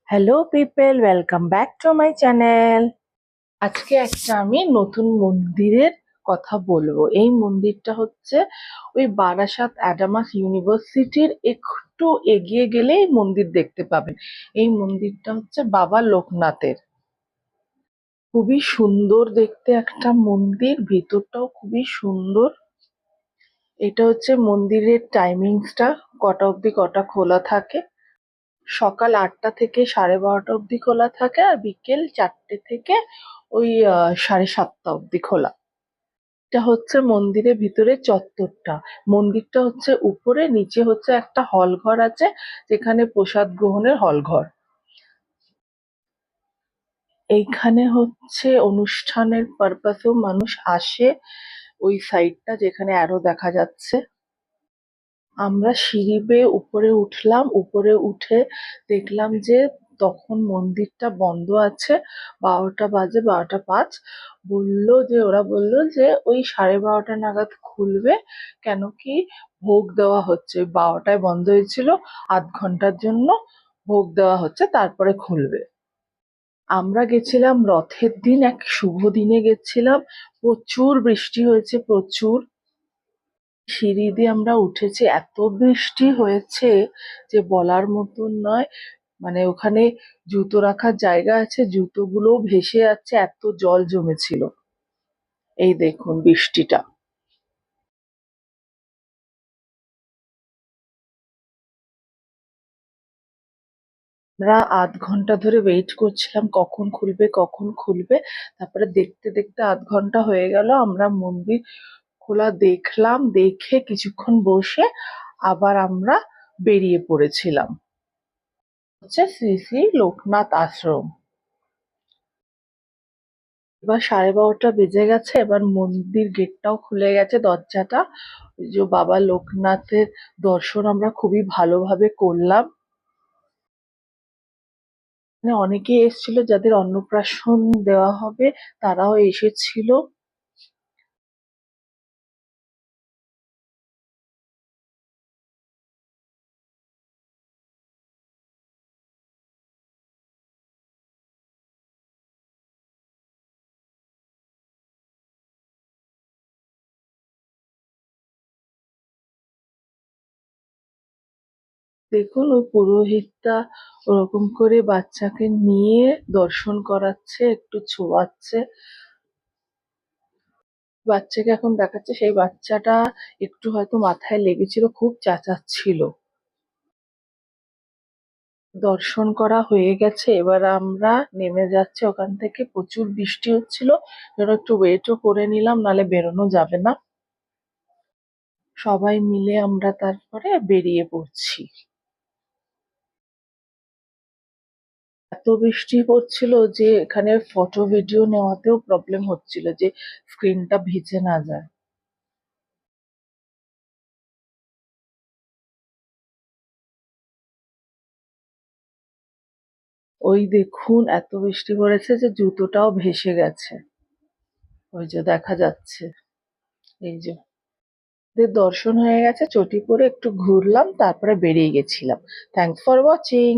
Hello people, welcome back to my channel. আজকে একটা আমি নতুন মন্দিরের কথা বলবো। এই মন্দিরটা হচ্ছে ওই বারাসাত অ্যাডামাস ইউনিভার্সিটির একটু এগিয়ে গেলে এই মন্দির দেখতে পাবেন। এই মন্দিরটা হচ্ছে বাবা লোকনাথের। খুবই সুন্দর দেখতে একটা মন্দির, ভিতরটাও খুবই সুন্দর। এটা হচ্ছে মন্দিরের টাইমিংসটা, কটা অবধি কটা খোলা থাকে। সকাল ৮টা থেকে 12:30 অবধি খোলা থাকে, আর বিকেল 4টে থেকে ওই 7:30 অবধি খোলা। এটা হচ্ছে মন্দিরের ভিতরে চত্বরটা। মন্দিরটা হচ্ছে উপরে, নিচে হচ্ছে একটা হল ঘর আছে, যেখানে প্রসাদ গ্রহণের হল ঘর। এইখানে হচ্ছে অনুষ্ঠানের পারপাসেও মানুষ আসে। ওই সাইডটা যেখানে অ্যারো দেখা যাচ্ছে। আমরা সিঁড়ি বেয়ে উপরে উঠলাম। উপরে উঠে দেখলাম যে তখন মন্দিরটা বন্ধ আছে। 12টা বাজে, 12টা 5। ওরা বললো যে ওই 12:30 নাগাদ খুলবে। কেন কি ভোগ দেওয়া হচ্ছে, 12টায় বন্ধ হয়েছিল, আধ ঘন্টার জন্য ভোগ দেওয়া হচ্ছে, তারপরে খুলবে। আমরা গেছিলাম রথের দিন, এক শুভ দিনে গেছিলাম। প্রচুর বৃষ্টি হয়েছে, প্রচুর। সিঁড়ি দিয়ে আমরা উঠেছি, এত বৃষ্টি হয়েছে যে বলার মতন নয়। মানে ওখানে জুতো রাখার জায়গা আছে, জুতোগুলো ভেসে যাচ্ছে, এত জল জমেছিল। এই দেখুন বৃষ্টিটা। আমরা আধ ঘন্টা ধরে ওয়েট করছিলাম, কখন খুলবে কখন খুলবে। তারপরে দেখতে দেখতে আধ ঘন্টা হয়ে গেল। আমরা মন্দির খোলা দেখলাম, দেখে কিছুক্ষণ বসে আবার আমরা বেরিয়ে পড়েছিলাম। হচ্ছে শ্রী শ্রী লোকনাথ আশ্রম। এবার 12:30 বেজে গেছে, এবার মন্দির গেটটাও খুলে গেছে, দরজাটা। ওই যে বাবা লোকনাথের দর্শন আমরা খুবই ভালোভাবে করলাম। মানে অনেকেই এসেছিল, যাদের অন্নপ্রাশন দেওয়া হবে তারাও এসেছিল। দেখুন ওই পুরোহিতটা ওরকম করে বাচ্চাকে নিয়ে দর্শন করাচ্ছে, একটু ছোঁয়াচ্ছে। বাচ্চাকে এখন দেখাচ্ছে, সেই বাচ্চাটা একটু হয়তো মাথায় লেগেছিল, খুব চেঁচাচ্ছিল। দর্শন করা হয়ে গেছে, এবার আমরা নেমে যাচ্ছি ওখান থেকে। প্রচুর বৃষ্টি হচ্ছিল, জন্য একটু ওয়েটও করে নিলাম, নাহলে বেরোনো যাবে না। সবাই মিলে আমরা তারপরে বেরিয়ে পড়ছি। এত বৃষ্টি পড়ছিল যে এখানে ফটো ভিডিও নেওয়াতেও প্রবলেম হচ্ছিল, যে স্ক্রিনটা ভিজে না যায়। ওই দেখুন এত বৃষ্টি পড়েছে যে জুতোটাও ভেসে গেছে। ওই যে দেখা যাচ্ছে, এই যে। আমাদের দর্শন হয়ে গেছে, চটি করে একটু ঘুরলাম, তারপরে বেরিয়ে গেছিলাম। Thanks for watching.